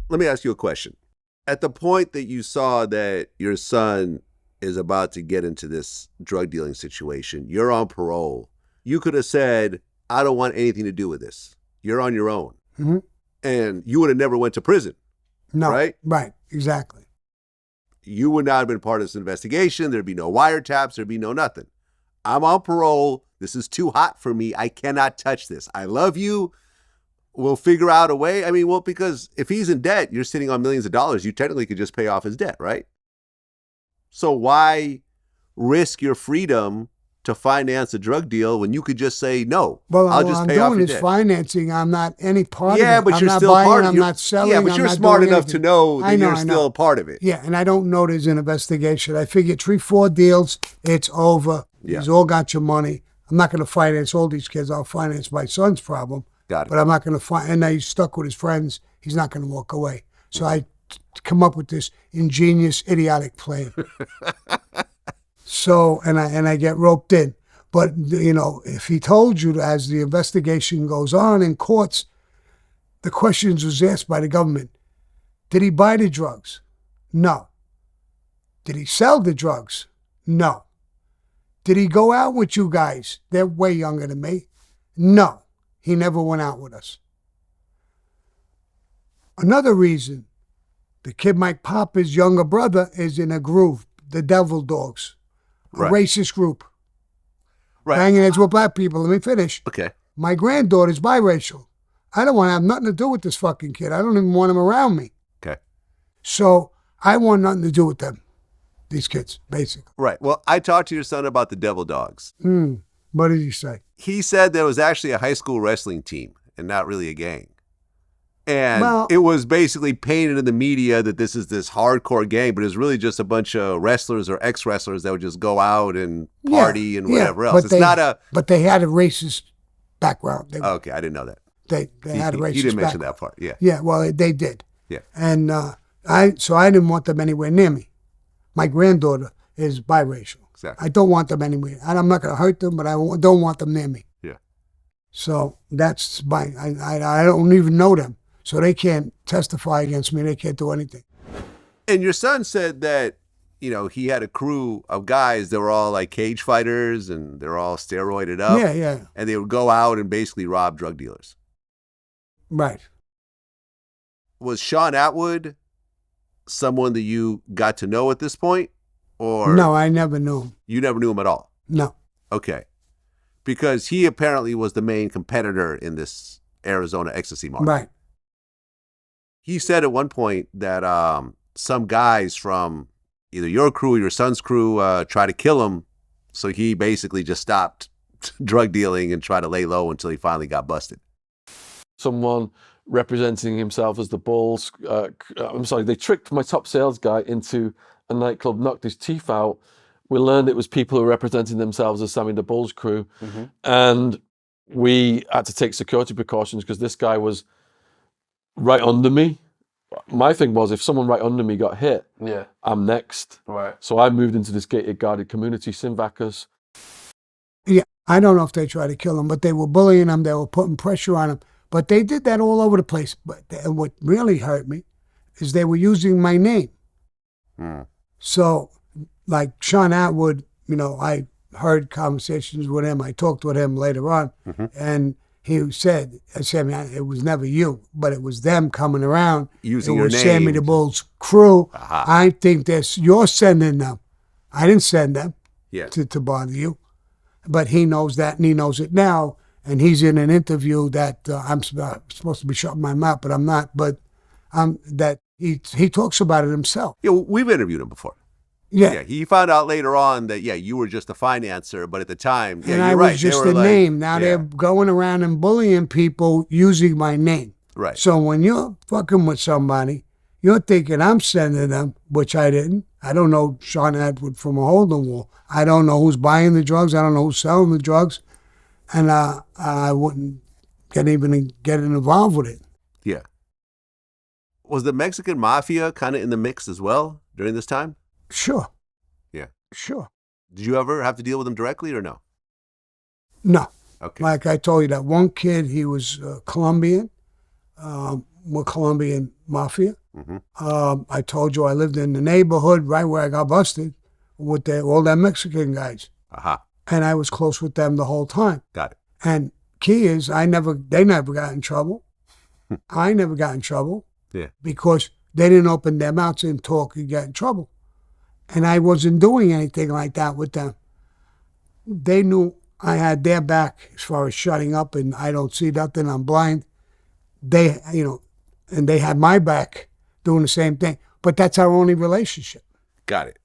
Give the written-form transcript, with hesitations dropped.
let me ask you a question. At the point that you saw that your son is about to get into this drug dealing situation, you're on parole. You could have said, I don't want anything to do with this. You're on your own. Mm-hmm. And you would have never went to prison. No. Right? Right. Exactly. You would not have been part of this investigation. There'd be no wiretaps. There'd be no nothing. I'm on parole. This is too hot for me. I cannot touch this. I love you. We'll figure out a way. I mean, well, because if he's in debt, you're sitting on millions of dollars. You technically could just pay off his debt, right? So why risk your freedom to finance a drug deal when you could just say, no, well, I'll just pay off your I'm doing debt. is financing. I'm not any part of it. Yeah, but I'm you're not still buying, part of it. I'm not selling. Yeah, but you're smart enough to know that you're still a part of it. Yeah, and I don't know there's an investigation. I figure 3-4 deals, it's over. Yeah. He's all got your money. I'm not going to finance all these kids. I'll finance my son's problem. Got it. But I'm not going to and now he's stuck with his friends. He's not going to walk away. So I come up with this ingenious, idiotic plan. So, and I get roped in. But, you know, if he told you as the investigation goes on in courts, the questions was asked by the government. Did he buy the drugs? No. Did he sell the drugs? No. Did he go out with you guys? They're way younger than me. No. He never went out with us. Another reason, the kid Mike Papa's younger brother is in a group, the Devil Dogs, a racist group. Right. Banging heads with black people. Let me finish. Okay. My granddaughter's biracial. I don't want to have nothing to do with this fucking kid. I don't even want him around me. Okay. So I want nothing to do with them, these kids, basically. Right. Well, I talked to your son about the Devil Dogs. What did he say? He said there was actually a high school wrestling team and not really a gang. And it was basically painted in the media that this is this hardcore gang, but it's really just a bunch of wrestlers or ex-wrestlers that would just go out and party and whatever else. But they had a racist background. Okay, I didn't know that. They had a racist background. You didn't mention that part, yeah. Yeah, well, they did. Yeah. And I didn't want them anywhere near me. My granddaughter is biracial. Exactly. I don't want them anywhere. And I'm not going to hurt them, but I don't want them near me. Yeah. So that's I don't even know them. So they can't testify against me. They can't do anything. And your son said that, you know, he had a crew of guys that were all like cage fighters and they're all steroided up. Yeah, yeah. And they would go out and basically rob drug dealers. Right. Was Sean Atwood someone that you got to know at this point? Or no, I never knew him. You never knew him at all? No. Okay. Because he apparently was the main competitor in this Arizona ecstasy market. Right. He said at one point that some guys from either your crew or your son's crew tried to kill him. So he basically just stopped drug dealing and tried to lay low until he finally got busted. Someone representing himself as the Bulls. They tricked my top sales guy into a nightclub, knocked his teeth out. We learned it was people who were representing themselves as Sammy the Bull's crew. Mm-hmm. And we had to take security precautions because this guy was right under me. My thing was, if someone right under me got hit, I'm next. Right. So I moved into this gated guarded community, Simvakers. Yeah, I don't know if they tried to kill him, but they were bullying him. They were putting pressure on him. But they did that all over the place. But what really hurt me is they were using my name. So, like Sean Atwood, you know, I heard conversations with him. I talked with him later on, and he said, Sammy, it was never you, but it was them coming around. Using your name. It was Sammy the Bull's crew. I think you're sending them. I didn't send them to bother you. But he knows that, and he knows it now. And he's in an interview that I'm supposed to be shutting my mouth, but I'm not. But that he talks about it himself. Yeah, we've interviewed him before. Yeah. He found out later on that, you were just a financier, but at the time, and I was just a name. Now they're going around and bullying people using my name. Right. So when you're fucking with somebody, you're thinking I'm sending them, which I didn't. I don't know Sean Atwood from a hole in the wall. I don't know who's buying the drugs. I don't know who's selling the drugs. And I wouldn't get involved with it. Yeah. Was the Mexican mafia kind of in the mix as well during this time? Sure. Yeah. Sure. Did you ever have to deal with them directly or no? No. Okay. Like I told you, that one kid, he was Colombian, with Colombian mafia. I told you I lived in the neighborhood right where I got busted with all them Mexican guys. And I was close with them the whole time. Got it. And key is they never got in trouble. I never got in trouble. Yeah. Because they didn't open their mouths and talk and get in trouble. And I wasn't doing anything like that with them. They knew I had their back as far as shutting up and I don't see nothing, I'm blind. They, and they had my back doing the same thing. But that's our only relationship. Got it.